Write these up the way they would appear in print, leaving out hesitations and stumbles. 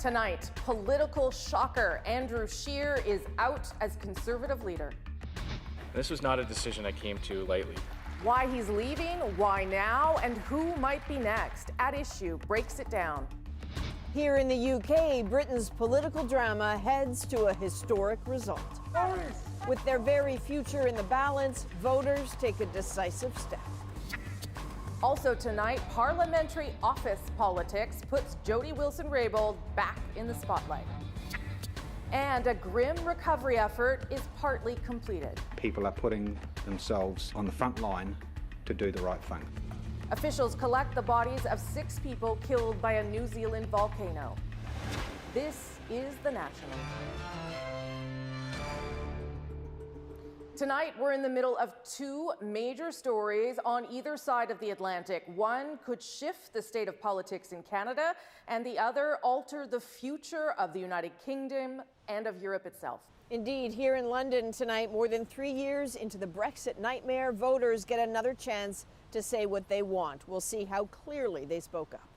Tonight, political shocker. Andrew Scheer is out as Conservative leader. This was not a decision I came to lightly. Why he's leaving, why now, and who might be next. At Issue breaks it down. Here in the UK, Britain's political drama heads to a historic result. With their very future in the balance, voters take a decisive step. Also tonight, parliamentary office politics puts Jody Wilson-Raybould back in the spotlight. And a grim recovery effort is partly completed. People are putting themselves on the front line to do the right thing. Officials collect the bodies of 6 people killed by a New Zealand volcano. This is The National. Tonight, we're in the middle of 2 major stories on either side of the Atlantic. One could shift the state of politics in Canada, and the other alter the future of the United Kingdom and of Europe itself. Indeed, here in London tonight, more than 3 years into the Brexit nightmare, voters get another chance to say what they want. We'll see how clearly they spoke up.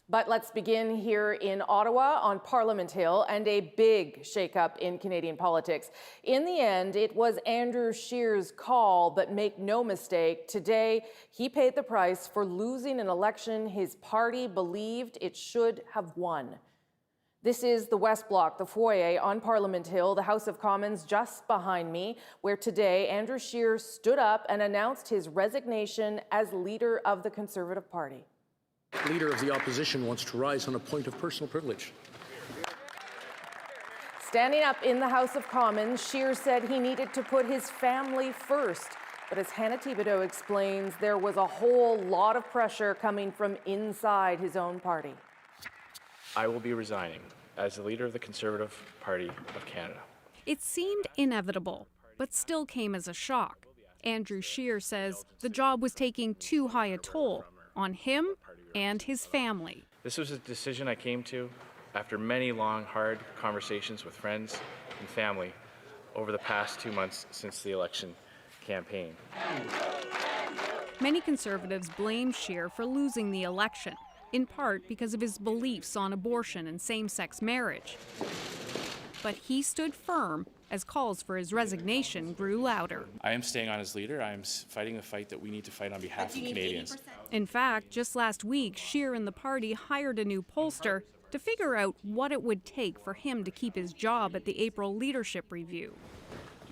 But let's begin here in Ottawa on Parliament Hill and a big shakeup in Canadian politics. In the end, it was Andrew Scheer's call, but make no mistake, today he paid the price for losing an election his party believed it should have won. This is the West Block, the foyer on Parliament Hill, the House of Commons just behind me, where today Andrew Scheer stood up and announced his resignation as leader of the Conservative Party. Leader of the opposition wants to rise on a point of personal privilege. Standing up in the House of Commons, Scheer said he needed to put his family first. But as Hannah Thibodeau explains, there was a whole lot of pressure coming from inside his own party. I will be resigning as the leader of the Conservative Party of Canada. It seemed inevitable, but still came as a shock. Andrew Scheer says the job was taking too high a toll on him and his family. This was a decision I came to after many long, hard conversations with friends and family over the past 2 months since the election campaign. Many Conservatives blame Scheer for losing the election, in part because of his beliefs on abortion and same-sex marriage. But he stood firm as calls for his resignation grew louder. I am staying on as leader. I am fighting the fight that we need to fight on behalf of Canadians. In fact, just last week, Scheer and the party hired a new pollster to figure out what it would take for him to keep his job at the April leadership review.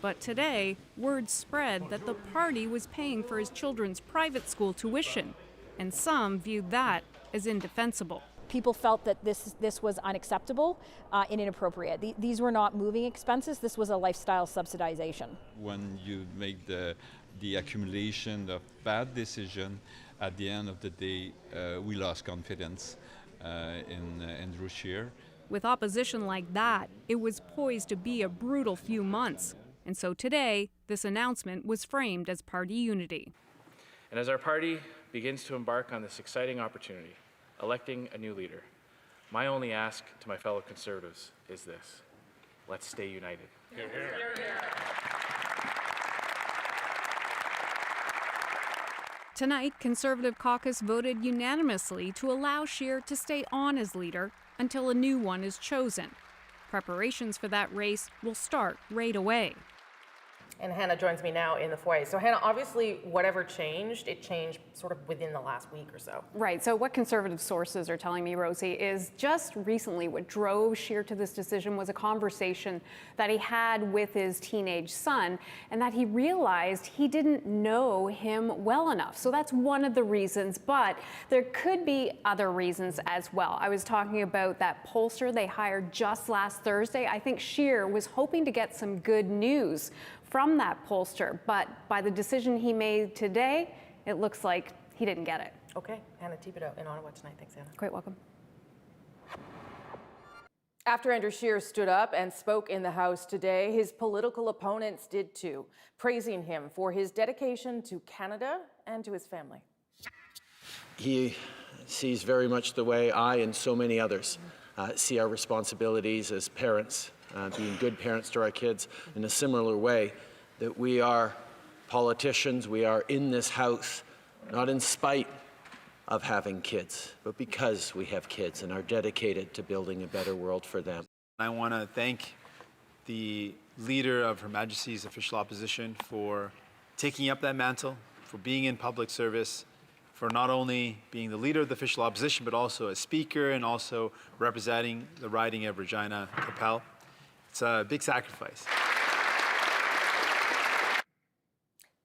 But today, word spread that the party was paying for his children's private school tuition, and some viewed that as indefensible. People felt that this was unacceptable and inappropriate. These were not moving expenses. This was a lifestyle subsidization. When you make the accumulation of bad decisions, at the end of the day, we lost confidence in Andrew Scheer. With opposition like that, it was poised to be a brutal few months. And so today, this announcement was framed as party unity. And as our party begins to embark on this exciting opportunity, electing a new leader, my only ask to my fellow Conservatives is this: let's stay united. Hear, hear. Hear, hear. Tonight, Conservative caucus voted unanimously to allow Scheer to stay on as leader until a new one is chosen. Preparations for that race will start right away. And Hannah joins me now in the foyer. So Hannah, obviously whatever changed, it changed sort of within the last week or so. Right, so what Conservative sources are telling me, Rosie, is just recently what drove Scheer to this decision was a conversation that he had with his teenage son, and that he realized he didn't know him well enough. So that's one of the reasons, but there could be other reasons as well. I was talking about that pollster they hired just last Thursday. I think Scheer was hoping to get some good news from that pollster, but by the decision he made today, it looks like he didn't get it. Okay, Hannah Thibodeau in Ottawa tonight. Thanks, Hannah. Quite welcome. After Andrew Scheer stood up and spoke in the House today, his political opponents did too, praising him for his dedication to Canada and to his family. He sees very much the way I and so many others see our responsibilities as parents, being good parents to our kids in a similar way, that we are politicians, we are in this House, not in spite of having kids, but because we have kids and are dedicated to building a better world for them. I want to thank the leader of Her Majesty's official opposition for taking up that mantle, for being in public service, for not only being the leader of the official opposition, but also a speaker and also representing the riding of Regina-Capel. It's a big sacrifice.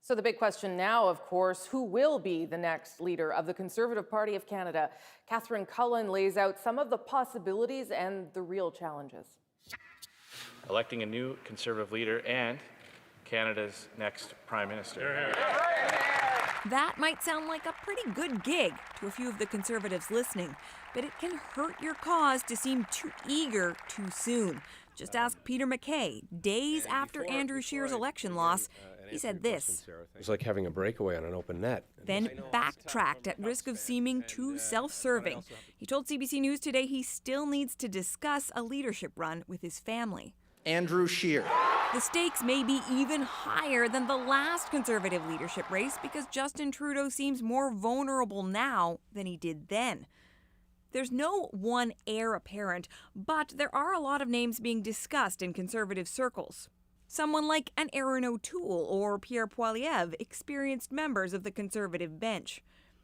So the big question now, of course, who will be the next leader of the Conservative Party of Canada? Catherine Cullen lays out some of the possibilities and the real challenges. Electing a new Conservative leader and Canada's next Prime Minister. That might sound like a pretty good gig to a few of the Conservatives listening, but it can hurt your cause to seem too eager too soon. Just ask Peter MacKay. Days after Andrew Scheer's election loss, he said this. It's like having a breakaway on an open net. Then backtracked at risk of seeming too self-serving. He told CBC News today he still needs to discuss a leadership run with his family. Andrew Scheer. The stakes may be even higher than the last Conservative leadership race because Justin Trudeau seems more vulnerable now than he did then. There's no one heir apparent, but there are a lot of names being discussed in Conservative circles. Someone like an Erin O'Toole or Pierre Poilievre, experienced members of the Conservative bench.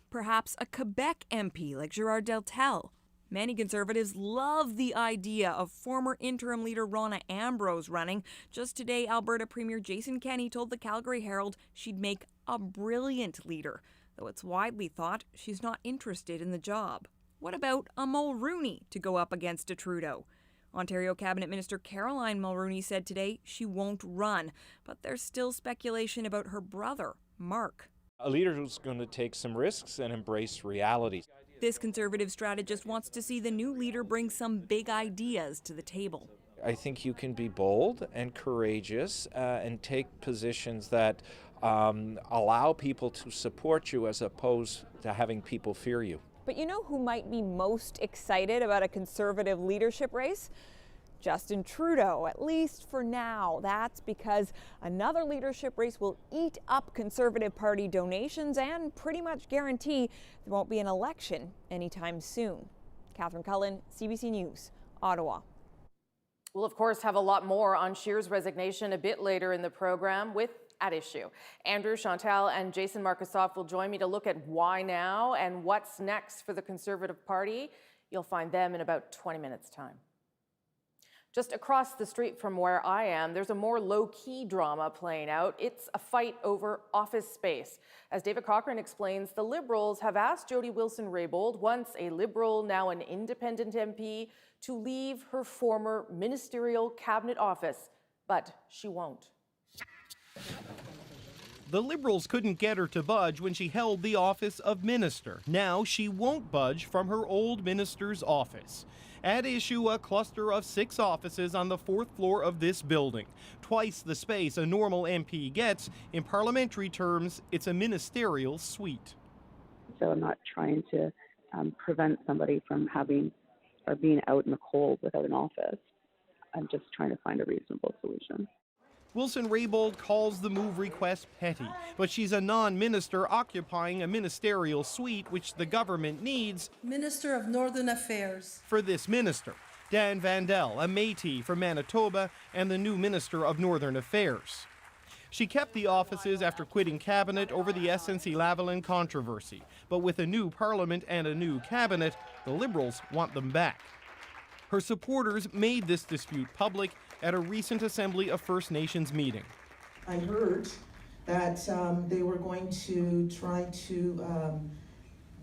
Perhaps a Quebec MP like Gérard Deltel. Many Conservatives love the idea of former interim leader Rona Ambrose running. Just today, Alberta Premier Jason Kenney told the Calgary Herald she'd make a brilliant leader, though it's widely thought she's not interested in the job. What about a Mulrooney to go up against a Trudeau? Ontario Cabinet Minister Caroline Mulrooney said today she won't run, but there's still speculation about her brother, Mark. A leader who's going to take some risks and embrace reality. This Conservative strategist wants to see the new leader bring some big ideas to the table. I think you can be bold and courageous and take positions that allow people to support you as opposed to having people fear you. But you know who might be most excited about a Conservative leadership race? Justin Trudeau, at least for now. That's because another leadership race will eat up Conservative Party donations and pretty much guarantee there won't be an election anytime soon. Catherine Cullen, CBC News, Ottawa. We'll, of course, have a lot more on Scheer's resignation a bit later in the program with At Issue. Andrew, Chantal, and Jason Markusoff will join me to look at why now and what's next for the Conservative Party. You'll find them in about 20 minutes' time. Just across the street from where I am, there's a more low-key drama playing out. It's a fight over office space. As David Cochrane explains, the Liberals have asked Jody Wilson-Raybould, once a Liberal, now an independent MP, to leave her former ministerial cabinet office, but she won't. The Liberals couldn't get her to budge when she held the office of minister. Now she won't budge from her old minister's office. At issue, a cluster of 6 offices on the 4th floor of this building. Twice the space a normal MP gets. In parliamentary terms, it's a ministerial suite. So I'm not trying to prevent somebody from having or being out in the cold without an office. I'm just trying to find a reasonable solution. Wilson-Raybould calls the move request petty, but she's a non-minister occupying a ministerial suite which the government needs. Minister of Northern Affairs. For this minister, Dan Vandel, a Métis from Manitoba and the new Minister of Northern Affairs. She kept the offices after quitting cabinet over the SNC-Lavalin controversy, but with a new parliament and a new cabinet, the Liberals want them back. Her supporters made this dispute public at a recent Assembly of First Nations meeting. I heard that they were going to try to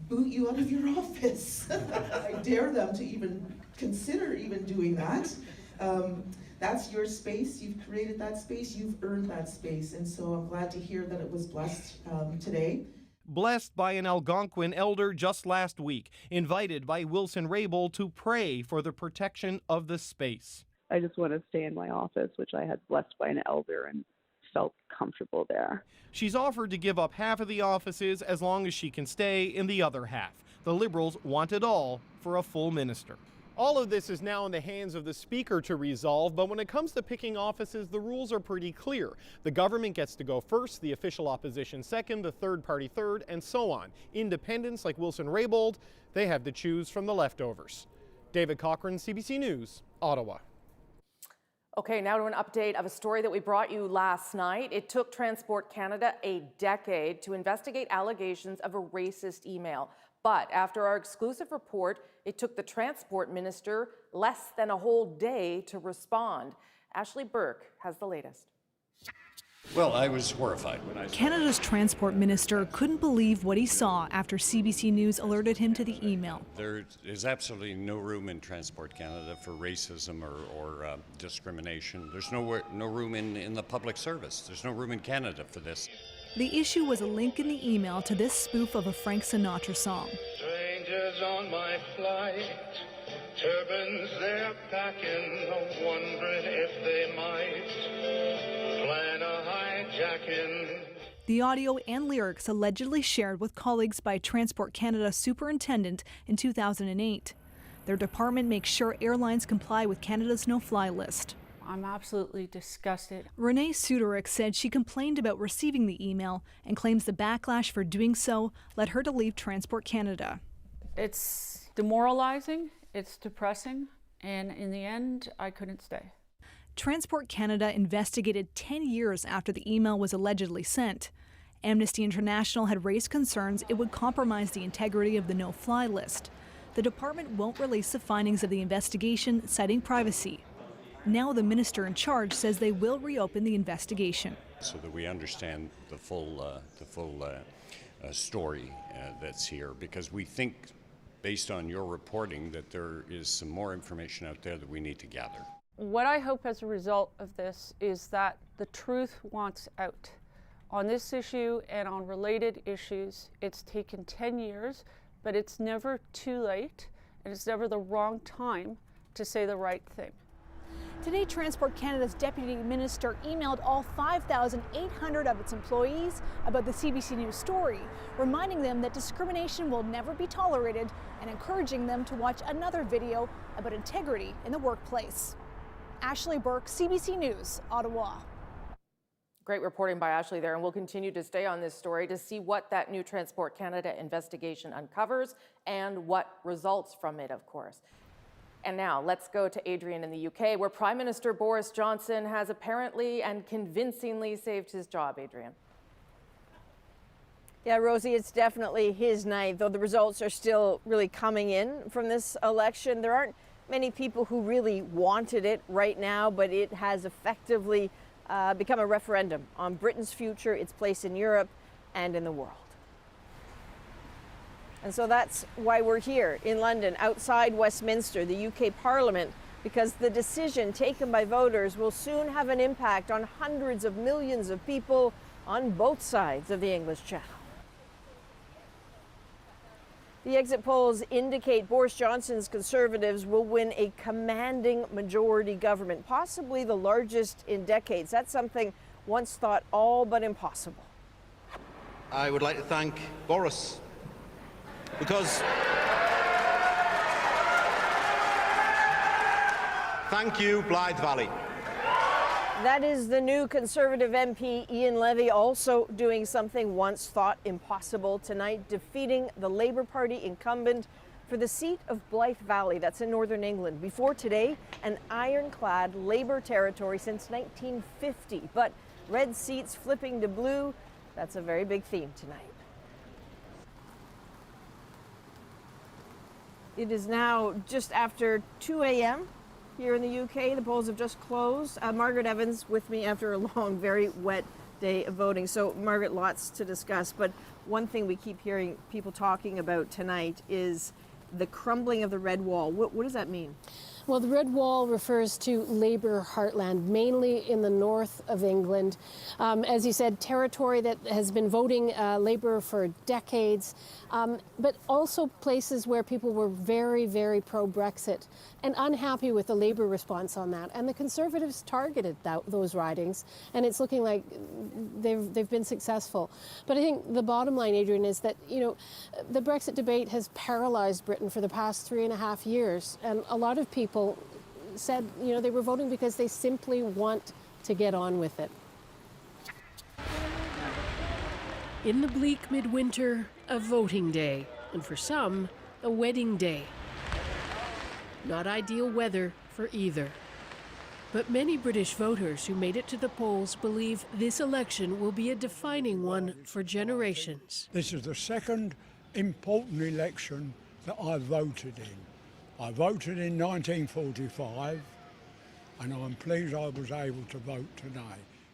boot you out of your office. I dare them to even consider even doing that. That's your space. You've created that space. You've earned that space. And so I'm glad to hear that it was blessed today. Blessed by an Algonquin elder just last week, invited by Wilson-Raybould to pray for the protection of the space. I just want to stay in my office, which I had blessed by an elder and felt comfortable there. She's offered to give up half of the offices as long as she can stay in the other half. The Liberals want it all for a full minister. All of this is now in the hands of the Speaker to resolve, but when it comes to picking offices, the rules are pretty clear. The government gets to go first, the official opposition second, the third party third, and so on. Independents like Wilson-Raybould, they have to choose from the leftovers. David Cochran, CBC News, Ottawa. Okay, now to an update of a story that we brought you last night. It took Transport Canada a decade to investigate allegations of a racist email. But after our exclusive report, it took the Transport Minister less than a whole day to respond. Ashley Burke has the latest. Well, I was horrified when I saw Canada's Transport Minister couldn't believe what he saw after CBC News alerted him to the email. There is absolutely no room in Transport Canada for racism or discrimination. There's no room in the public service. There's no room in Canada for this. The issue was a link in the email to this spoof of a Frank Sinatra song. Strangers on my flight, turbans they're packing, wondering if they might plan a hijacking. The audio and lyrics allegedly shared with colleagues by Transport Canada superintendent in 2008. Their department makes sure airlines comply with Canada's no-fly list. I'm absolutely disgusted. Renee Suderich said she complained about receiving the email and claims the backlash for doing so led her to leave Transport Canada. It's demoralizing, it's depressing, and in the end, I couldn't stay. Transport Canada investigated 10 years after the email was allegedly sent. Amnesty International had raised concerns it would compromise the integrity of the no-fly list. The department won't release the findings of the investigation, citing privacy. Now the minister in charge says they will reopen the investigation. So that we understand the full story that's here, because we think, based on your reporting, that there is some more information out there that we need to gather. What I hope as a result of this is that the truth wants out. On this issue and on related issues, it's taken 10 years, but it's never too late, and it's never the wrong time to say the right thing. Today, Transport Canada's Deputy Minister emailed all 5,800 of its employees about the CBC News story, reminding them that discrimination will never be tolerated and encouraging them to watch another video about integrity in the workplace. Ashley Burke, CBC News, Ottawa. Great reporting by Ashley there, and we'll continue to stay on this story to see what that new Transport Canada investigation uncovers and what results from it, of course. And now let's go to Adrian in the UK, where Prime Minister Boris Johnson has apparently and convincingly saved his job. Adrian. Yeah, Rosie, it's definitely his night, though the results are still really coming in from this election. There aren't many people who really wanted it right now, but it has effectively become a referendum on Britain's future, its place in Europe and in the world. And so that's why we're here in London, outside Westminster, the UK Parliament, because the decision taken by voters will soon have an impact on hundreds of millions of people on both sides of the English Channel. The exit polls indicate Boris Johnson's Conservatives will win a commanding majority government, possibly the largest in decades. That's something once thought all but impossible. I would like to thank Boris, because thank you, Blythe Valley. That is the new Conservative MP Ian Levy also doing something once thought impossible tonight, defeating the Labour Party incumbent for the seat of Blythe Valley. That's in Northern England. Before today, an ironclad Labour territory since 1950. But red seats flipping to blue, that's a very big theme tonight. It is now just after 2 a.m. here in the UK. The polls have just closed. Margaret Evans with me after a long, very wet day of voting. So, Margaret, lots to discuss. But one thing we keep hearing people talking about tonight is the crumbling of the red wall. What does that mean? Well, the Red Wall refers to Labour heartland, mainly in the north of England. As you said, territory that has been voting Labour for decades, but also places where people were very, very pro-Brexit and unhappy with the Labour response on that. And the Conservatives targeted those ridings, and it's looking like they've been successful. But I think the bottom line, Adrian, is that, you know, the Brexit debate has paralyzed Britain for the past 3.5 years, and a lot of people said, you know, they were voting because they simply want to get on with it. In the bleak midwinter, a voting day, and for some, a wedding day. Not ideal weather for either. But many British voters who made it to the polls believe this election will be a defining one for generations. This is the second important election that I voted in. I voted in 1945, and I'm pleased I was able to vote today.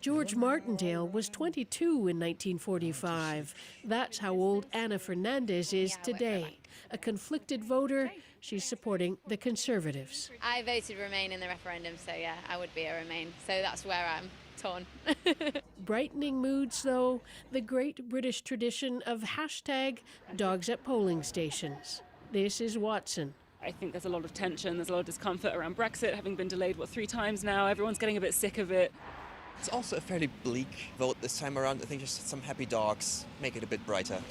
George Martindale was 22 in 1945. That's how old Anna Fernandez is today. A conflicted voter, she's supporting the Conservatives. I voted Remain in the referendum, so yeah, I would be a Remain. So that's where I'm torn. Brightening moods, though, the great British tradition of hashtag dogs at polling stations. This is Watson. I think there's a lot of tension, there's a lot of discomfort around Brexit, having been delayed, 3 times now. Everyone's getting a bit sick of it. It's also a fairly bleak vote this time around. I think just some happy dogs make it a bit brighter.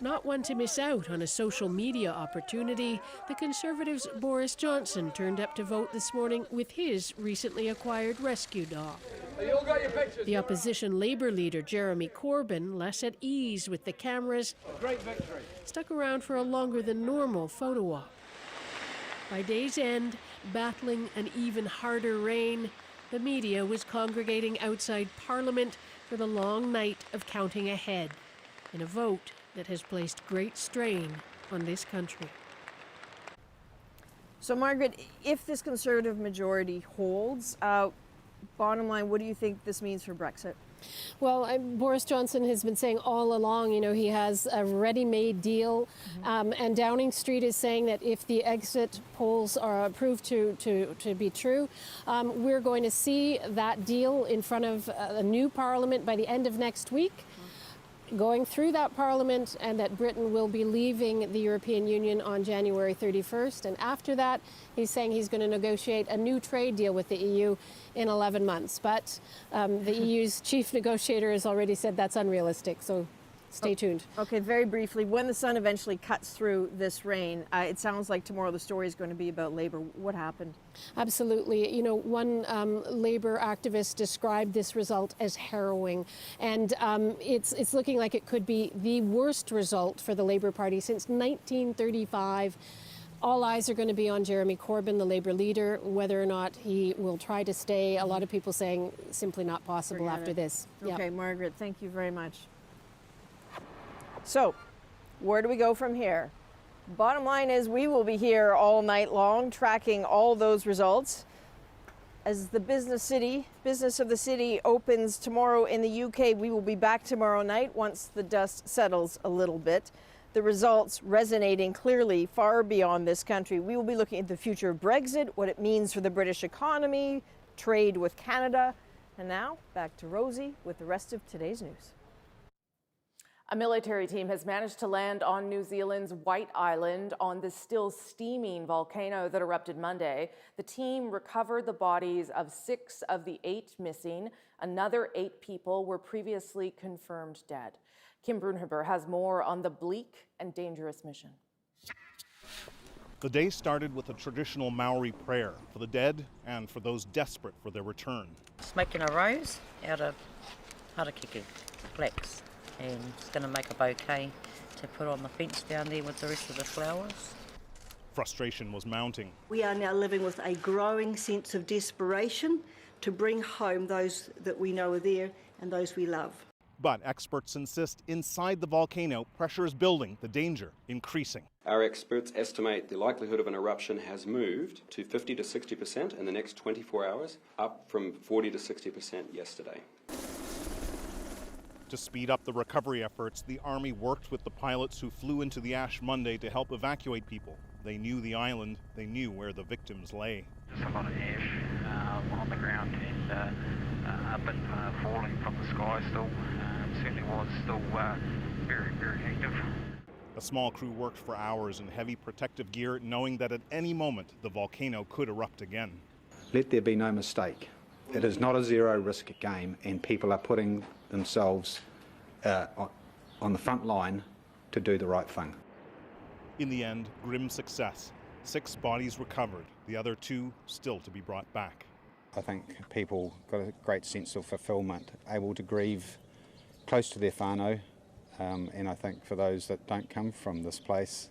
Not one to miss out on a social media opportunity, the Conservatives' Boris Johnson turned up to vote this morning with his recently acquired rescue dog. You all got your pictures. The opposition Labour leader Jeremy Corbyn, less at ease with the cameras, Great victory. stuck around for a longer than normal photo op. By day's end, battling an even harder rain, the media was congregating outside Parliament for the long night of counting ahead in a vote that has placed great strain on this country. So, Margaret, if this Conservative majority holds, bottom line, what do you think this means for Brexit? Well, Boris Johnson has been saying all along, you know, he has a ready-made deal, and Downing Street is saying that if the exit polls are proved to be true, we're going to see that deal in front of a new Parliament by the end of next week. Going through that Parliament, and that Britain will be leaving the European Union on January 31st. And after that, he's saying he's going to negotiate a new trade deal with the EU in 11 months. But the EU's chief negotiator has already said that's unrealistic, so stay tuned. Okay, very briefly, when the sun eventually cuts through this rain, it sounds like tomorrow the story is going to be about Labour. What happened? Absolutely. You know, one Labour activist described this result as harrowing, and it's looking like it could be the worst result for the Labour Party since 1935. All eyes are going to be on Jeremy Corbyn, the Labour leader, whether or not he will try to stay. A lot of people saying simply not possible after this. Okay, Yep. Margaret, thank you very much. So, where do we go from here? Bottom line is we will be here all night long tracking all those results. As the business of the city opens tomorrow in the UK, we will be back tomorrow night once the dust settles a little bit. The results resonating clearly far beyond this country. We will be looking at the future of Brexit, what it means for the British economy, trade with Canada. And now, back to Rosie with the rest of today's news. A military team has managed to land on New Zealand's White Island on the still steaming volcano that erupted Monday. The team recovered the bodies of 6 of the 8 missing. Another 8 people were previously confirmed dead. Kim Brunhuber has more on the bleak and dangerous mission. The day started with a traditional Maori prayer for the dead and for those desperate for their return. It's making a rose out of harakeke flax, and it's going to make a bouquet to put on the fence down there with the rest of the flowers. Frustration was mounting. We are now living with a growing sense of desperation to bring home those that we know are there and those we love. But experts insist inside the volcano, pressure is building, the danger increasing. Our experts estimate the likelihood of an eruption has moved to 50 to 60% in the next 24 hours, up from 40 to 60% yesterday. To speed up the recovery efforts, the Army worked with the pilots who flew into the ash Monday to help evacuate people. They knew the island. They knew where the victims lay. There's a lot of ash on the ground and up and falling from the sky still. Certainly was still very, very active. A small crew worked for hours in heavy protective gear, knowing that at any moment the volcano could erupt again. Let there be no mistake. It is not a zero-risk game, and people are putting themselves on the front line to do the right thing. In the end, grim success. 6 bodies recovered, the other 2 still to be brought back. I think people got a great sense of fulfilment, able to grieve close to their whānau, and I think for those that don't come from this place,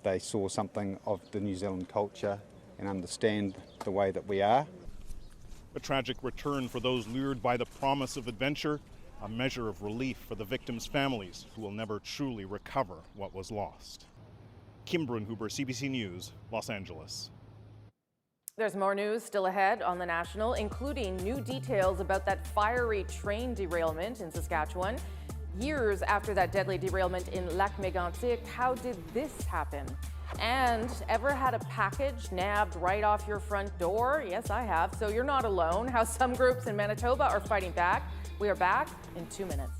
they saw something of the New Zealand culture and understand the way that we are. A tragic return for those lured by the promise of adventure, a measure of relief for the victims' families who will never truly recover what was lost. Kim Brunhuber, CBC News, Los Angeles. There's more news still ahead on The National, including new details about that fiery train derailment in Saskatchewan. Years after that deadly derailment in Lac Mégantic, how did this happen? And ever had a package nabbed right off your front door? Yes, I have. So you're not alone. How some groups in Manitoba are fighting back. We are back in 2 minutes.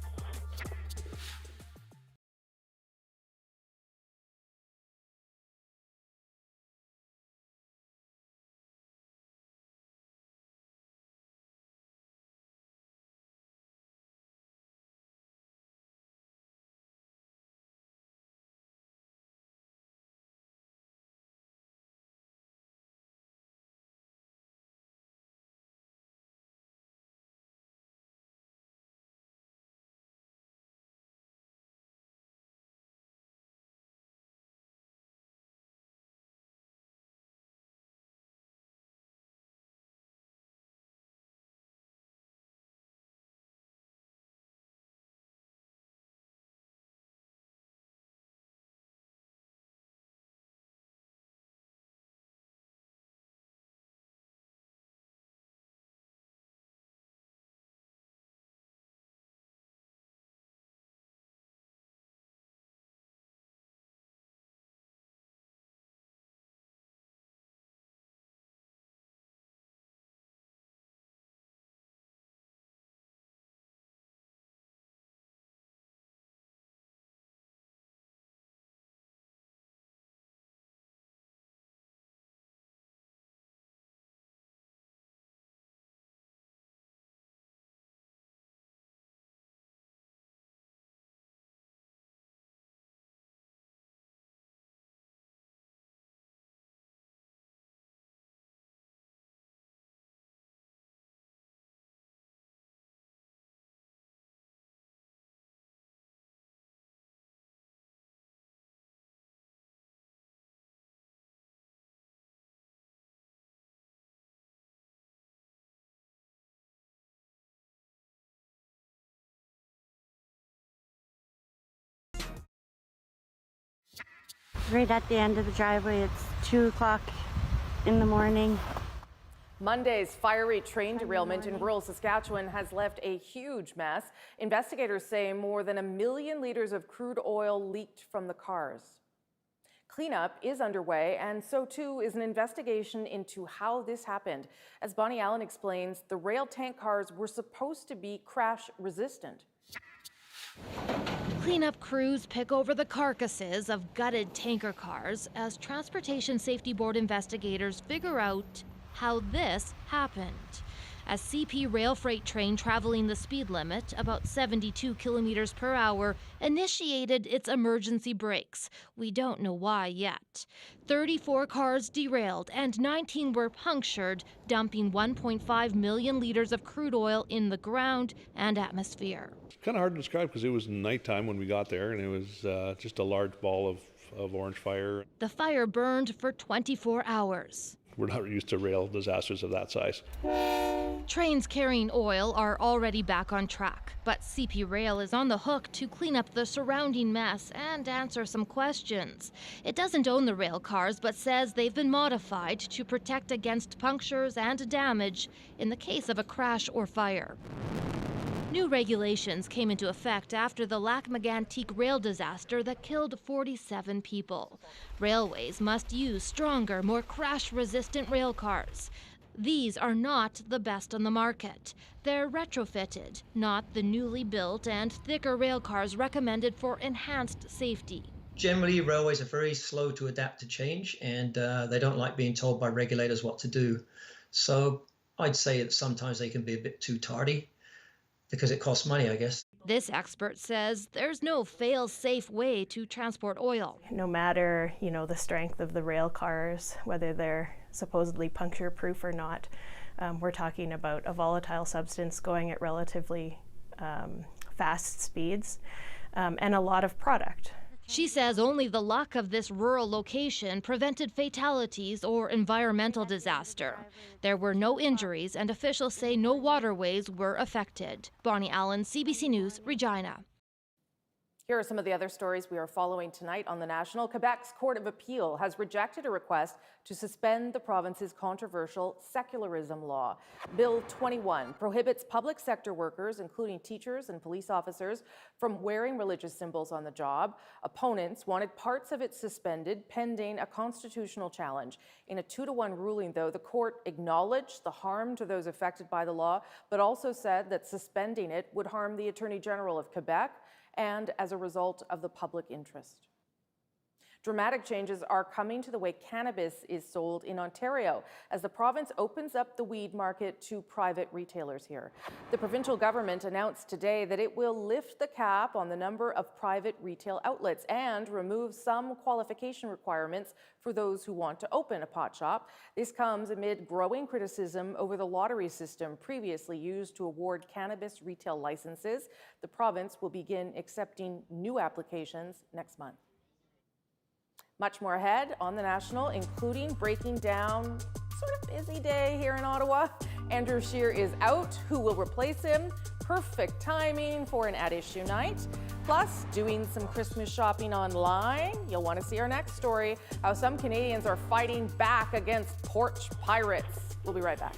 Right at the end of the driveway, it's 2 o'clock in the morning. Monday's fiery train derailment in rural Saskatchewan has left a huge mess. Investigators say more than 1 million liters of crude oil leaked from the cars. Cleanup is underway, and so too is an investigation into how this happened. As Bonnie Allen explains, the rail tank cars were supposed to be crash resistant. Cleanup crews pick over the carcasses of gutted tanker cars as Transportation Safety Board investigators figure out how this happened. A CP rail freight train traveling the speed limit, about 72 kilometers per hour, initiated its emergency brakes. We don't know why yet. 34 cars derailed and 19 were punctured, dumping 1.5 million liters of crude oil in the ground and atmosphere. Kind of hard to describe because it was nighttime when we got there, and it was just a large ball of orange fire. The fire burned for 24 hours. We're not used to rail disasters of that size. Trains carrying oil are already back on track, but CP Rail is on the hook to clean up the surrounding mess and answer some questions. It doesn't own the rail cars, but says they've been modified to protect against punctures and damage in the case of a crash or fire. New regulations came into effect after the Lac-Mégantic rail disaster that killed 47 people. Railways must use stronger, more crash-resistant rail cars. These are not the best on the market. They're retrofitted, not the newly built and thicker rail cars recommended for enhanced safety. Generally, railways are very slow to adapt to change, and they don't like being told by regulators what to do. So I'd say that sometimes they can be a bit too tardy because it costs money, I guess. This expert says there's no fail-safe way to transport oil. No matter, the strength of the rail cars, whether they're supposedly puncture-proof or not, we're talking about a volatile substance going at relatively fast speeds and a lot of product. She says only the luck of this rural location prevented fatalities or environmental disaster. There were no injuries, and officials say no waterways were affected. Bonnie Allen, CBC News, Regina. Here are some of the other stories we are following tonight on The National. Quebec's Court of Appeal has rejected a request to suspend the province's controversial secularism law. Bill 21 prohibits public sector workers, including teachers and police officers, from wearing religious symbols on the job. Opponents wanted parts of it suspended pending a constitutional challenge. In a 2-to-1 ruling, though, the court acknowledged the harm to those affected by the law, but also said that suspending it would harm the Attorney General of Quebec and as a result of the public interest. Dramatic changes are coming to the way cannabis is sold in Ontario as the province opens up the weed market to private retailers here. The provincial government announced today that it will lift the cap on the number of private retail outlets and remove some qualification requirements for those who want to open a pot shop. This comes amid growing criticism over the lottery system previously used to award cannabis retail licenses. The province will begin accepting new applications next month. Much more ahead on The National, including breaking down sort of busy day here in Ottawa. Andrew Scheer is out. Who will replace him? Perfect timing for an at-issue night. Plus, doing some Christmas shopping online. You'll want to see our next story, how some Canadians are fighting back against porch pirates. We'll be right back.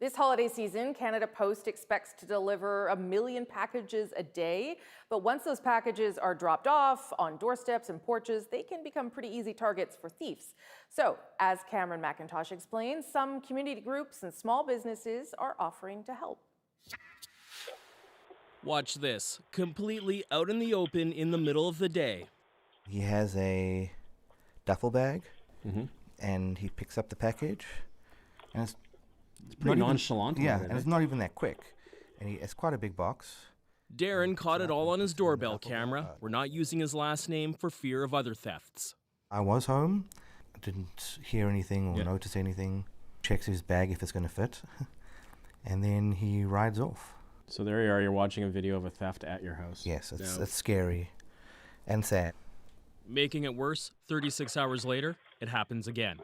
This holiday season, Canada Post expects to deliver 1 million packages a day. But once those packages are dropped off on doorsteps and porches, they can become pretty easy targets for thieves. So, as Cameron McIntosh explains, some community groups and small businesses are offering to help. Watch this, completely out in the open in the middle of the day. He has a duffel bag, and he picks up the package, and it's pretty nonchalant. Yeah, and it's not even that quick, and it's quite a big box. Darren caught it all on his doorbell camera. We're not using his last name for fear of other thefts. I was home, didn't hear anything or notice anything. Checks his bag if it's going to fit, and then he rides off. So there you are, you're watching a video of a theft at your house. Yes, it's scary and sad. Making it worse, 36 hours later, it happens again.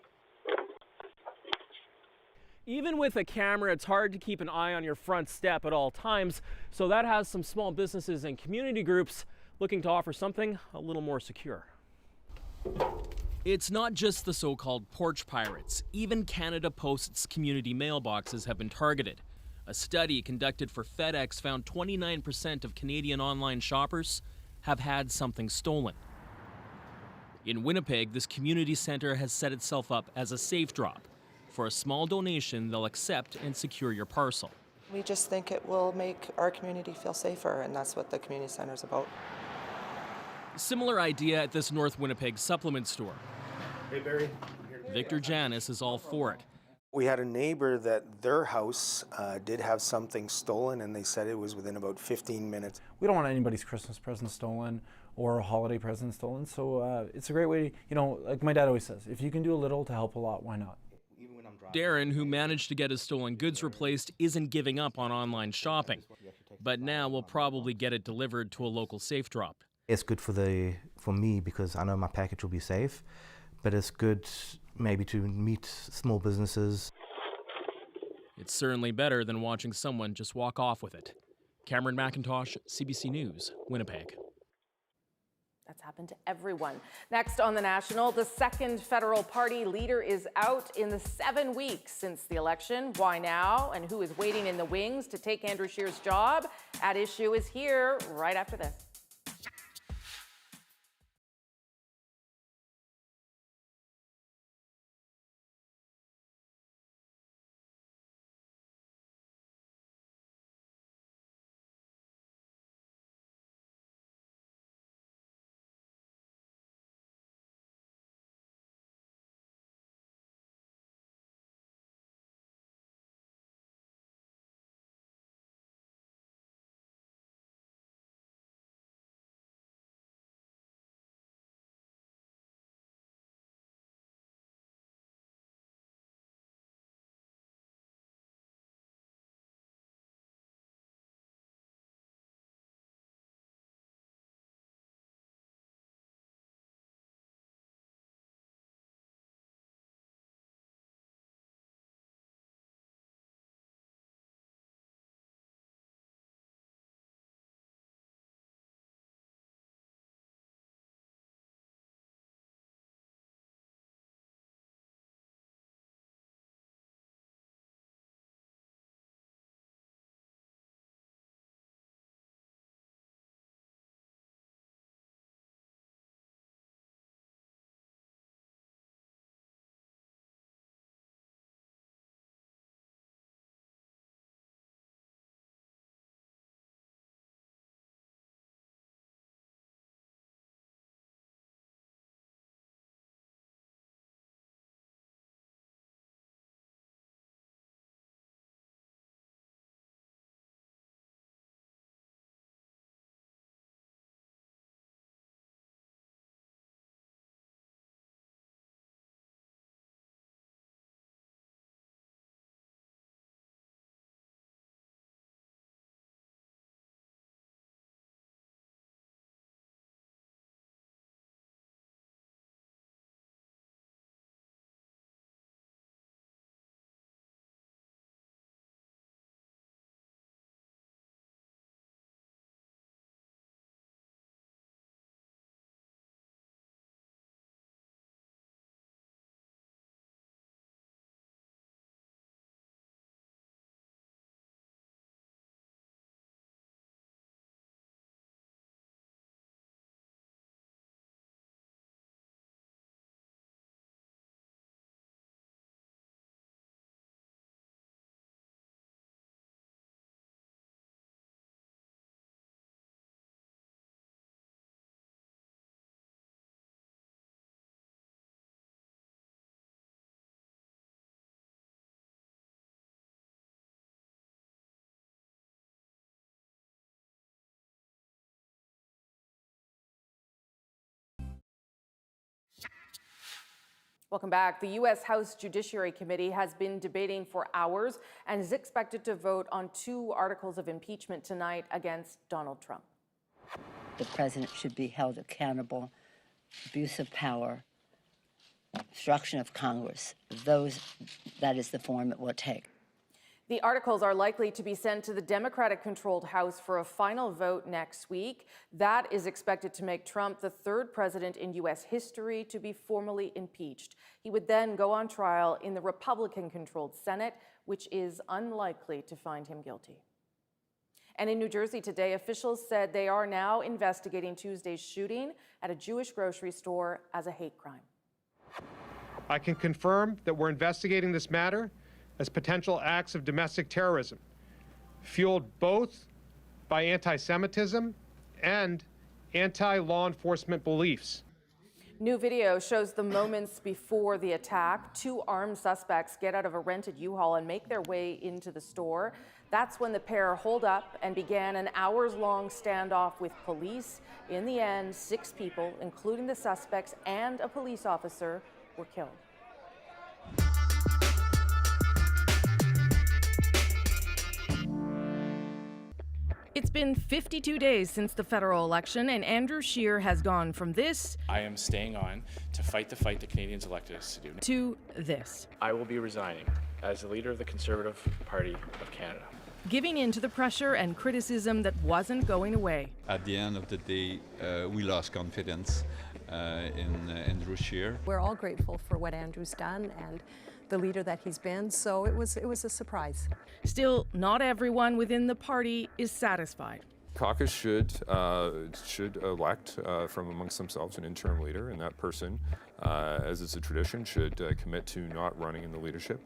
Even with a camera, it's hard to keep an eye on your front step at all times, so that has some small businesses and community groups looking to offer something a little more secure. It's not just the so-called porch pirates. Even Canada Post's community mailboxes have been targeted. A study conducted for FedEx found 29% of Canadian online shoppers have had something stolen. In Winnipeg, this community center has set itself up as a safe drop. For a small donation, they'll accept and secure your parcel. We just think it will make our community feel safer, and that's what the community center is about. Similar idea at this North Winnipeg supplement store. Hey, Barry. Victor Janis is all for it. We had a neighbor that their house did have something stolen, and they said it was within about 15 minutes. We don't want anybody's Christmas present stolen or a holiday present stolen, so it's a great way to, like my dad always says, if you can do a little to help a lot, why not? Darren, who managed to get his stolen goods replaced, isn't giving up on online shopping, but now will probably get it delivered to a local safe drop. It's good for me because I know my package will be safe, but it's good maybe to meet small businesses. It's certainly better than watching someone just walk off with it. Cameron McIntosh, CBC News, Winnipeg. That's happened to everyone. Next on The National, the second federal party leader is out in the 7 weeks since the election. Why now? And who is waiting in the wings to take Andrew Scheer's job? At Issue is here right after this. Welcome back. The U.S. House Judiciary Committee has been debating for hours and is expected to vote on 2 articles of impeachment tonight against Donald Trump. The president should be held accountable. Abuse of power, obstruction of Congress, that is the form it will take. The articles are likely to be sent to the Democratic-controlled House for a final vote next week. That is expected to make Trump the 3rd president in U.S. history to be formally impeached. He would then go on trial in the Republican-controlled Senate, which is unlikely to find him guilty. And in New Jersey today, officials said they are now investigating Tuesday's shooting at a Jewish grocery store as a hate crime. I can confirm that we're investigating this matter as potential acts of domestic terrorism, fueled both by anti-Semitism and anti-law enforcement beliefs. New video shows the moments before the attack. 2 armed suspects get out of a rented U-Haul and make their way into the store. That's when the pair holed up and began an hours-long standoff with police. In the end, 6 people, including the suspects and a police officer, were killed. It's been 52 days since the federal election, and Andrew Scheer has gone from this I am staying on to fight the fight the Canadians elected us to do. to this, I will be resigning as the leader of the Conservative Party of Canada. giving in to the pressure and criticism that wasn't going away. At the end of the day, we lost confidence in Andrew Scheer. We're all grateful for what Andrew's done and the leader that he's been, so it was a surprise. Still, not everyone within the party is satisfied. Caucus should elect from amongst themselves an interim leader, and that person, as is a tradition, should commit to not running in the leadership.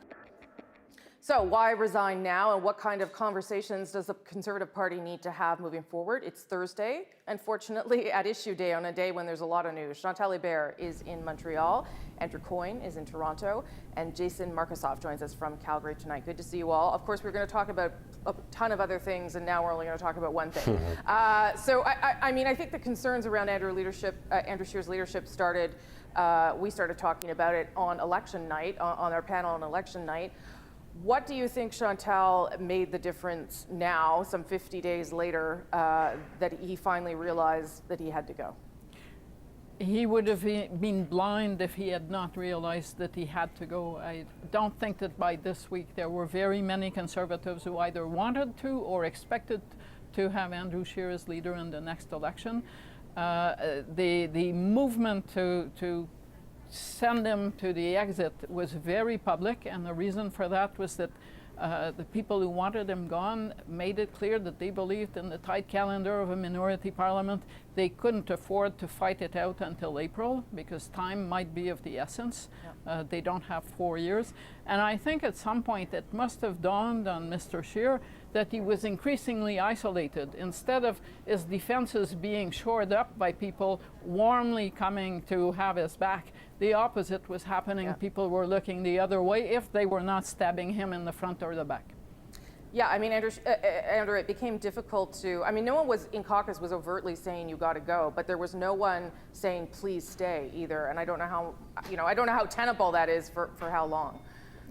So why resign now, and what kind of conversations does the Conservative Party need to have moving forward? It's Thursday, unfortunately, at issue day, on a day when there's a lot of news. Chantal Hébert is in Montreal, Andrew Coyne is in Toronto, and Jason Markusoff joins us from Calgary tonight. Good to see you all. Of course, we're going to talk about a ton of other things, and now we're only going to talk about one thing. So I think the concerns around Andrew Scheer's leadership started, we started talking about it on election night, on our panel on election night. What do you think, Chantal, made the difference now, some 50 days later, that he finally realized that he had to go? He would have been blind if he had not realized that he had to go. I don't think that by this week there were very many Conservatives who either wanted to or expected to have Andrew Scheer as leader in the next election. The movement to send him to the exit was very public, and the reason for that was that the people who wanted him gone made it clear that they believed in the tight calendar of a minority parliament. They couldn't afford to fight it out until April because time might be of the essence. They don't have 4 years. And I think at some point it must have dawned on Mr. Scheer that he was increasingly isolated. Instead of his defenses being shored up by people warmly coming to have his back, the opposite was happening. Yeah. People were looking the other way if they were not stabbing him in the front or the back. Yeah, I mean, Andrew, it became difficult to, no one was in caucus was overtly saying you got to go, but there was no one saying please stay either. And I don't know how tenable that is for how long.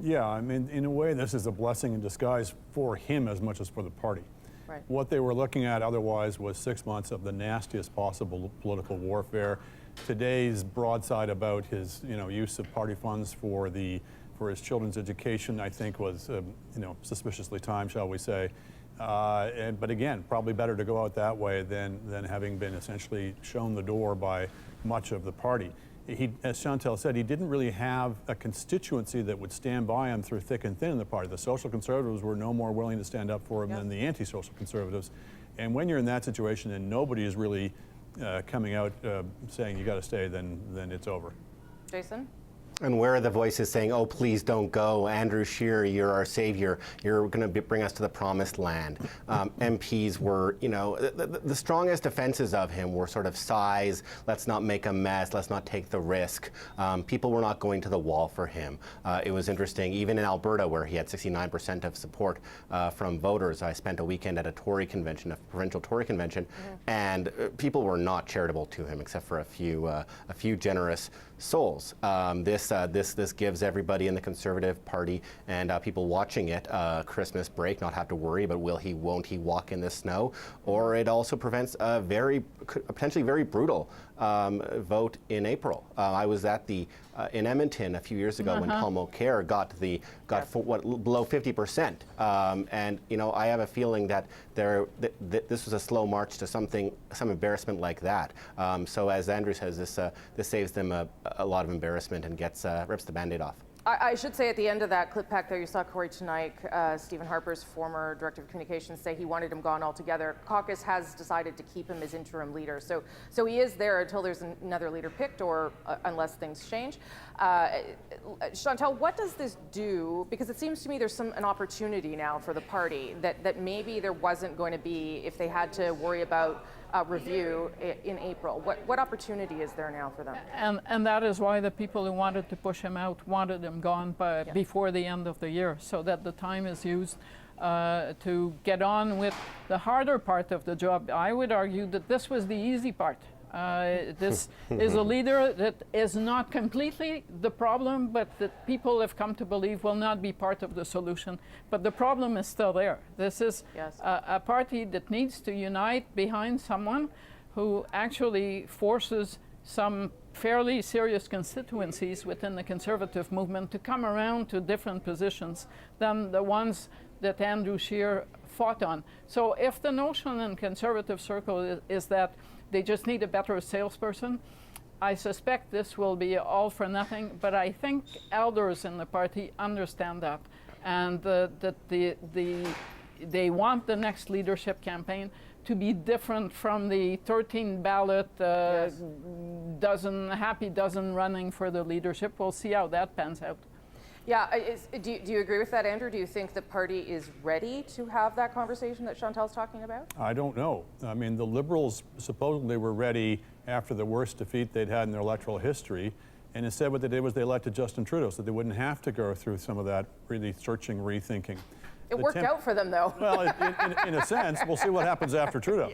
Yeah, in a way, this is a blessing in disguise for him as much as for the party. Right. What they were looking at otherwise was 6 months of the nastiest possible political warfare. Today's broadside about his, use of party funds for his children's education, I think, was, suspiciously timed, shall we say. But again, probably better to go out that way than having been essentially shown the door by much of the party. He, as Chantal said, he didn't really have a constituency that would stand by him through thick and thin in the party. The social conservatives were no more willing to stand up for him than the anti-social conservatives. And when you're in that situation and nobody is really coming out saying you got to stay, then it's over. Jason? And where are the voices saying, oh, please don't go, Andrew Scheer, you're our savior, you're going to bring us to the promised land? MPs were, the strongest defenses of him were sort of size, let's not make a mess, let's not take the risk. People were not going to the wall for him. It was interesting, even in Alberta, where he had 69% of support from voters. I spent a weekend at a Tory convention, a provincial Tory convention, and people were not charitable to him, except for a few generous souls. This this gives everybody in the Conservative Party and people watching it a Christmas break, not have to worry about won't he walk in the snow, or it also prevents a potentially very brutal vote in April. I was at in Edmonton a few years ago when Paul Mulcair got below 50%, and I have a feeling that this was a slow march to some embarrassment like that. So as Andrew says, this saves them a lot of embarrassment and rips the Band-Aid off. I should say at the end of that clip pack there, you saw Corey Tanaik, Stephen Harper's former director of communications, say he wanted him gone altogether. Caucus has decided to keep him as interim leader. So he is there until there's another leader picked or unless things change. Chantal, what does this do? Because it seems to me there's an opportunity now for the party that maybe there wasn't going to be if they had to worry about review in April. What opportunity is there now for them? And that is why the people who wanted to push him out wanted him gone before the end of the year, so that the time is used to get on with the harder part of the job. I would argue that this was the easy part. This is a leader that is not completely the problem, but that people have come to believe will not be part of the solution. But the problem is still there. This is a party that needs to unite behind someone who actually forces some fairly serious constituencies within the Conservative movement to come around to different positions than the ones that Andrew Scheer fought on. So if the notion in Conservative circle is that they just need a better salesperson, I suspect this will be all for nothing, but I think elders in the party understand that, and that they want the next leadership campaign to be different from the 13 ballot happy dozen running for the leadership. We'll see how that pans out. Yeah, do you agree with that, Andrew? Do you think the party is ready to have that conversation that Chantal's talking about? I don't know. I mean, the Liberals supposedly were ready after the worst defeat they'd had in their electoral history, and instead what they did was they elected Justin Trudeau so they wouldn't have to go through some of that really searching, rethinking. It worked out for them, though. Well, in a sense, we'll see what happens after Trudeau.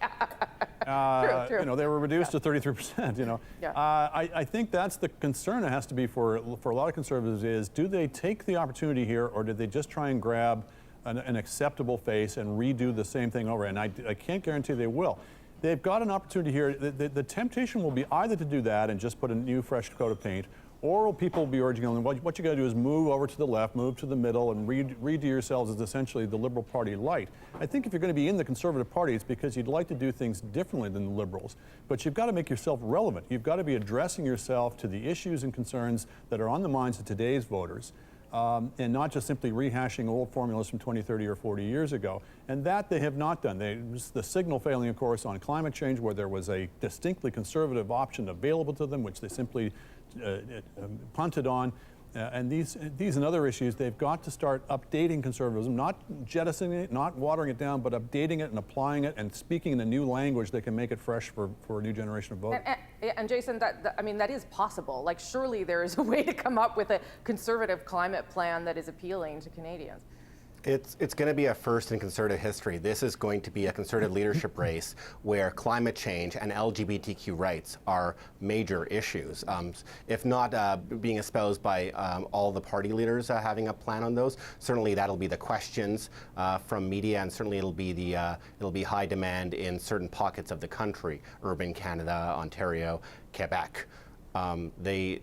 True. They were reduced to 33%. I think that's the concern. It has to be for a lot of Conservatives is, do they take the opportunity here, or did they just try and grab an acceptable face and redo the same thing over? And I can't guarantee they will. They've got an opportunity here. The temptation will be either to do that and just put a new, fresh coat of paint, or people will be urging them, what you got to do is move over to the left, move to the middle, and redo yourselves as essentially the Liberal Party light. I think if you're going to be in the Conservative Party, it's because you'd like to do things differently than the Liberals. But you've got to make yourself relevant. You've got to be addressing yourself to the issues and concerns that are on the minds of today's voters, and not just simply rehashing old formulas from 20, 30, or 40 years ago. And that they have not done. The signal failing, of course, on climate change, where there was a distinctly conservative option available to them, which they simply punted on, and these and other issues, they've got to start updating conservatism, not jettisoning it, not watering it down, but updating it and applying it and speaking in a new language that can make it fresh for a new generation of voters. And Jason, that is possible. Like, surely there is a way to come up with a conservative climate plan that is appealing to Canadians. It's going to be a first in Conservative history. This is going to be a Conservative leadership race where climate change and LGBTQ rights are major issues. If not being espoused by all the party leaders having a plan on those, certainly that'll be the questions from media, and certainly it'll be high demand in certain pockets of the country, urban Canada, Ontario, Quebec. The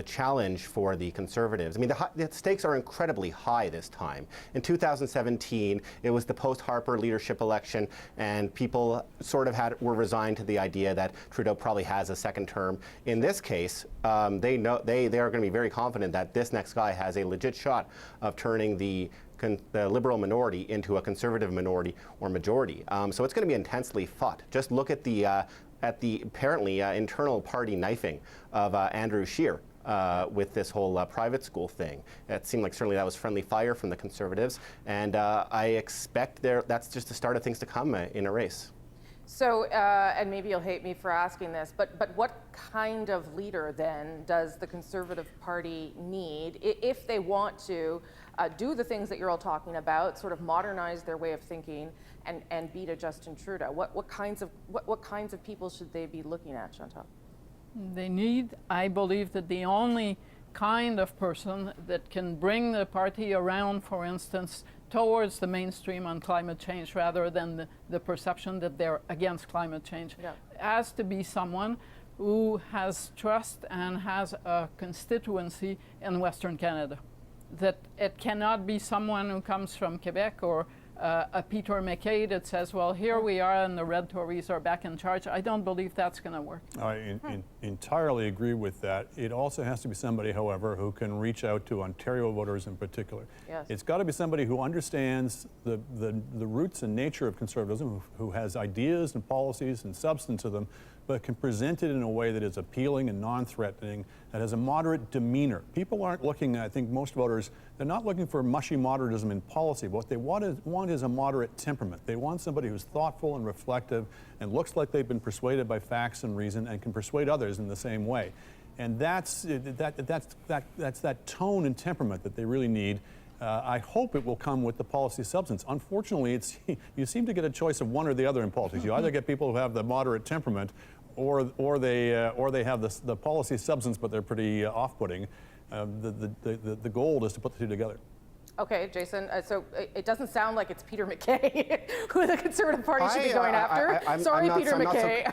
challenge for the Conservatives, I mean, the stakes are incredibly high this time. In 2017, it was the post-Harper leadership election, and people sort of were resigned to the idea that Trudeau probably has a second term. In this case, they are going to be very confident that this next guy has a legit shot of turning the Liberal minority into a Conservative minority or majority. So it's going to be intensely fought. Just look at the apparently internal party knifing of Andrew Scheer with this whole private school thing. It seemed like certainly that was friendly fire from the Conservatives, and I expect that's just the start of things to come in a race. So, and maybe you'll hate me for asking this, but what kind of leader then does the Conservative Party need if they want to do the things that you're all talking about, sort of modernize their way of thinking and beat a Justin Trudeau? What kinds of people should they be looking at, Chantal? They need, I believe that the only kind of person that can bring the party around, for instance, towards the mainstream on climate change rather than the perception that they're against climate change. Yeah. It has to be someone who has trust and has a constituency in Western Canada. That it cannot be someone who comes from Quebec or a Peter MacKay that says, well, here we are and the Red Tories are back in charge. I don't believe that's going to work. I entirely agree with that. It also has to be somebody, however, who can reach out to Ontario voters in particular. Yes. It's got to be somebody who understands the roots and nature of conservatism, who has ideas and policies and substance to them, but can present it in a way that is appealing and non-threatening, that has a moderate demeanor. People aren't looking, I think most voters, they're not looking for mushy moderatism in policy. What they want is a moderate temperament. They want somebody who's thoughtful and reflective and looks like they've been persuaded by facts and reason and can persuade others in the same way. And that's that tone and temperament that they really need. I hope it will come with the policy substance. Unfortunately, you seem to get a choice of one or the other in politics. You either get people who have the moderate temperament, or they have the policy substance, but they're pretty off-putting. The goal is to put the two together. Okay, Jason, so it doesn't sound like it's Peter MacKay who the Conservative Party should be going after. Sorry, Peter MacKay.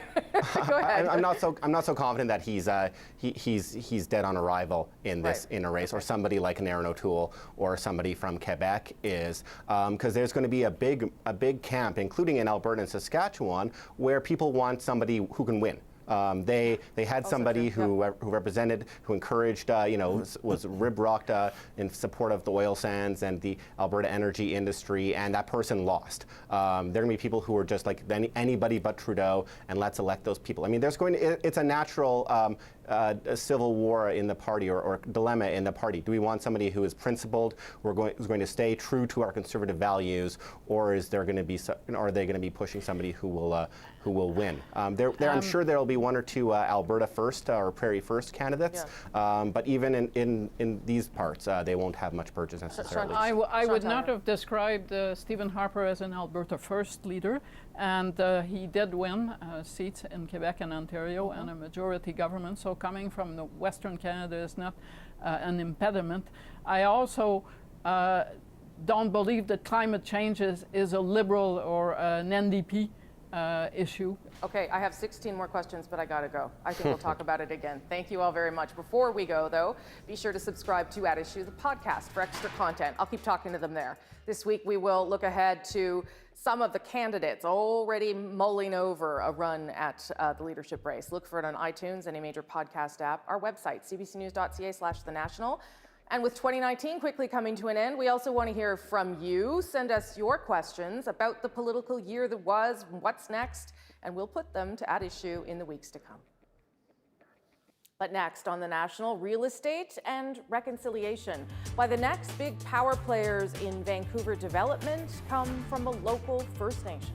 Go ahead. I'm not so confident that he's dead on arrival in this in a race, or somebody like an Aaron O'Toole or somebody from Quebec is, because there's going to be a big camp, including in Alberta and Saskatchewan, where people want somebody who can win. They had somebody who represented, who encouraged, was rib-rocked in support of the oil sands and the Alberta energy industry, and that person lost. There are going to be people who are just like anybody but Trudeau, and let's elect those people. I mean, it's a natural a civil war in the party, or dilemma in the party. Do we want somebody who is principled, who's going to stay true to our conservative values, or are they going to be pushing somebody who will win? I'm sure there will be one or two Alberta First or Prairie First candidates, but even in these parts, they won't have much purchase necessarily. I would not have described Stephen Harper as an Alberta First leader, and he did win seats in Quebec and Ontario and a majority government, so coming from the Western Canada is not an impediment. I also don't believe that climate change is a Liberal or an NDP issue. Okay, I have 16 more questions, but I gotta go. I think we'll talk about it again. Thank you all very much. Before we go, though, be sure to subscribe to At Issue, the podcast, for extra content. I'll keep talking to them there. This week, we will look ahead to some of the candidates already mulling over a run at the leadership race. Look for it on iTunes, any major podcast app, our website, cbcnews.ca/thenational. And with 2019 quickly coming to an end, we also want to hear from you. Send us your questions about the political year that was, what's next, and we'll put them to At Issue in the weeks to come. But next on The National, real estate and reconciliation. Why the next big power players in Vancouver development come from a local First Nation.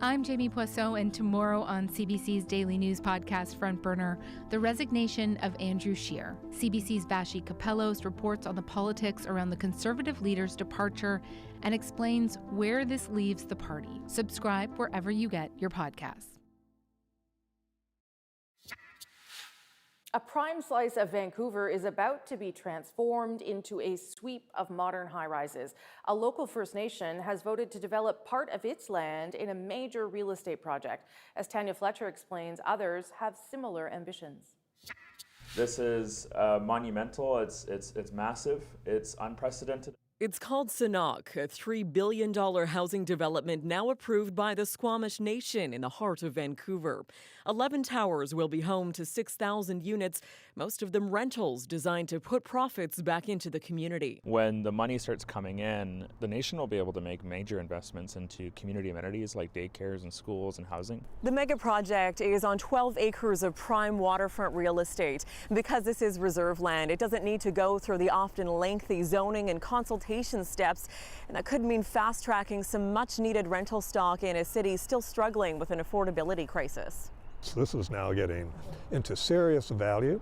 I'm Jamie Poisson, and tomorrow on CBC's daily news podcast Front Burner, the resignation of Andrew Scheer. CBC's Vashi Capellos reports on the politics around the Conservative leader's departure and explains where this leaves the party. Subscribe wherever you get your podcasts. A prime slice of Vancouver is about to be transformed into a sweep of modern high-rises. A local First Nation has voted to develop part of its land in a major real estate project. As Tanya Fletcher explains, others have similar ambitions. This is monumental. It's massive. It's unprecedented. It's called Sanok, a $3 billion housing development now approved by the Squamish Nation in the heart of Vancouver. 11 towers will be home to 6,000 units, most of them rentals designed to put profits back into the community. When the money starts coming in, the nation will be able to make major investments into community amenities like daycares and schools and housing. The mega project is on 12 acres of prime waterfront real estate. Because this is reserve land, it doesn't need to go through the often lengthy zoning and consultation steps, and that could mean fast-tracking some much-needed rental stock in a city still struggling with an affordability crisis. So this is now getting into serious value,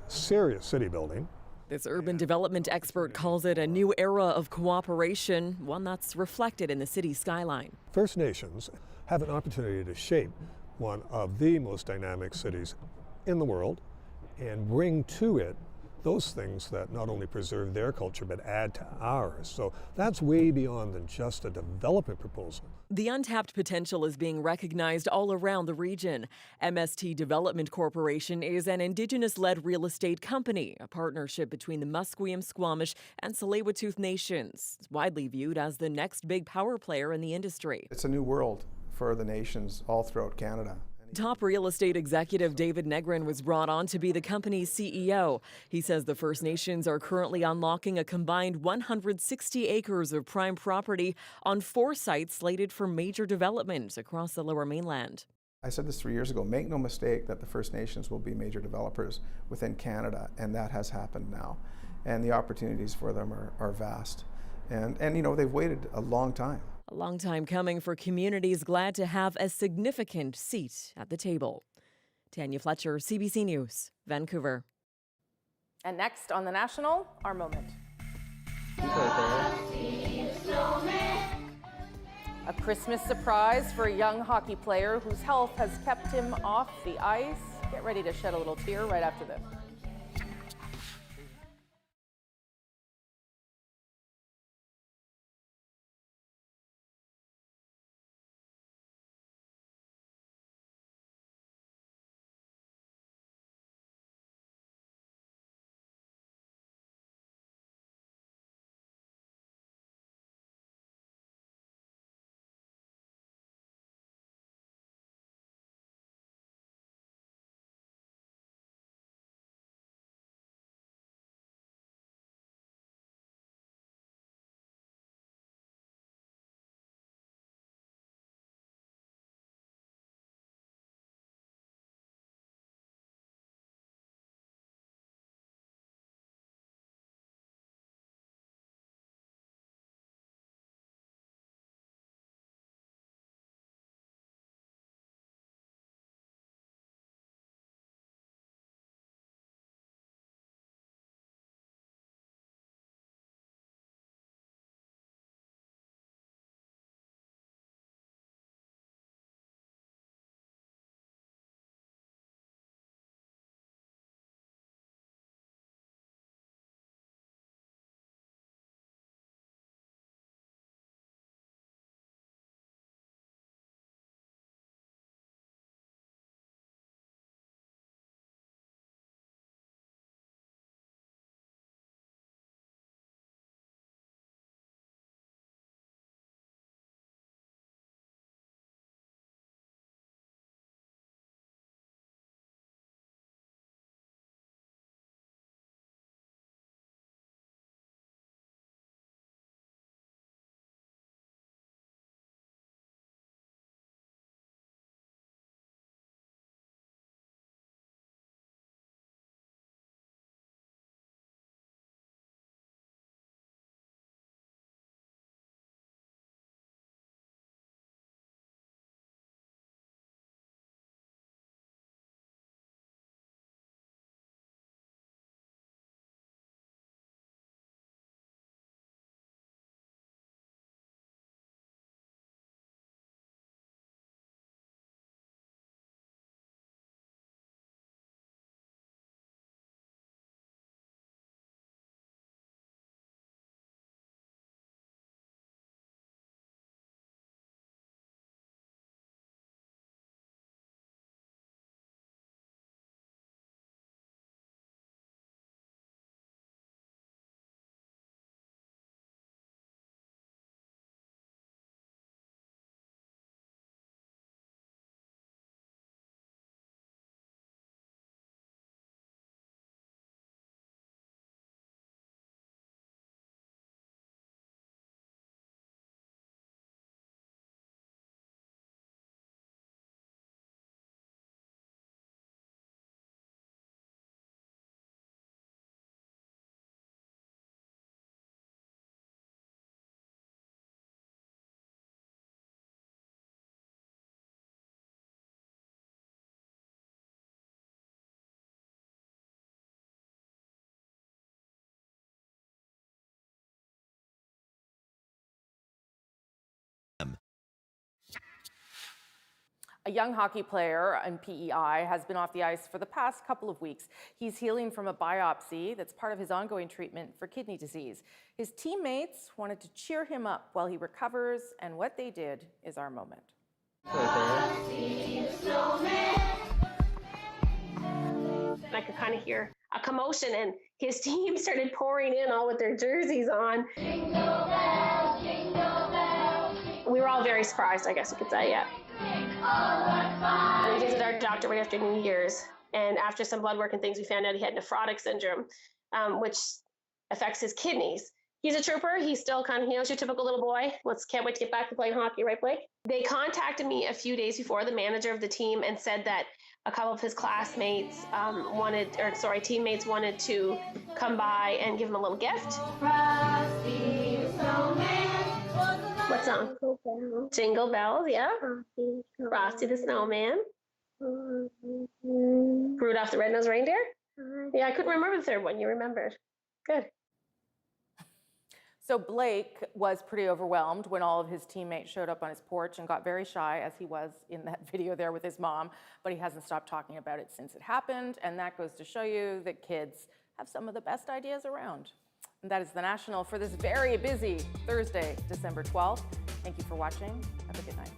serious city building. This urban development expert calls it a new era of cooperation, one that's reflected in the city skyline. First Nations have an opportunity to shape one of the most dynamic cities in the world and bring to it those things that not only preserve their culture but add to ours. So that's way beyond than just a development proposal. The untapped potential is being recognized all around the region. MST Development Corporation is an Indigenous-led real estate company, a partnership between the Musqueam, Squamish, and Tsleil-Waututh nations. It's widely viewed as the next big power player in the industry. It's a new world for the nations all throughout Canada. Top real estate executive David Negrin was brought on to be the company's CEO. He says the First Nations are currently unlocking a combined 160 acres of prime property on 4 sites slated for major development across the Lower Mainland. I said this 3 years ago, make no mistake that the First Nations will be major developers within Canada, and that has happened now. And the opportunities for them are vast. And you know, they've waited a long time. A long time coming for communities glad to have a significant seat at the table. Tanya Fletcher, CBC News, Vancouver. And next on The National, our moment. A Christmas surprise for a young hockey player whose health has kept him off the ice. Get ready to shed a little tear right after this. A young hockey player in PEI has been off the ice for the past couple of weeks. He's healing from a biopsy that's part of his ongoing treatment for kidney disease. His teammates wanted to cheer him up while he recovers, and what they did is our moment. I could kind of hear a commotion, and his team started pouring in all with their jerseys on. Jingle bells, jingle bells. We were all very surprised, I guess you could say, yeah. We visited our doctor right after New Year's, and after some blood work and things, we found out he had nephrotic syndrome, which affects his kidneys. He's a trooper. He's still kind of, he's your typical little boy. Can't wait to get back to playing hockey, right, Blake? They contacted me a few days before, the manager of the team, and said that a couple of his classmates teammates wanted to come by and give him a little gift. What song? Jingle Bells, yeah. Frosty the Snowman. Rudolph the Red-Nosed Reindeer? Yeah, I couldn't remember the third one. You remembered. Good. So Blake was pretty overwhelmed when all of his teammates showed up on his porch and got very shy, as he was in that video there with his mom, but he hasn't stopped talking about it since it happened, and that goes to show you that kids have some of the best ideas around. And that is The National for this very busy Thursday, December 12th. Thank you for watching. Have a good night.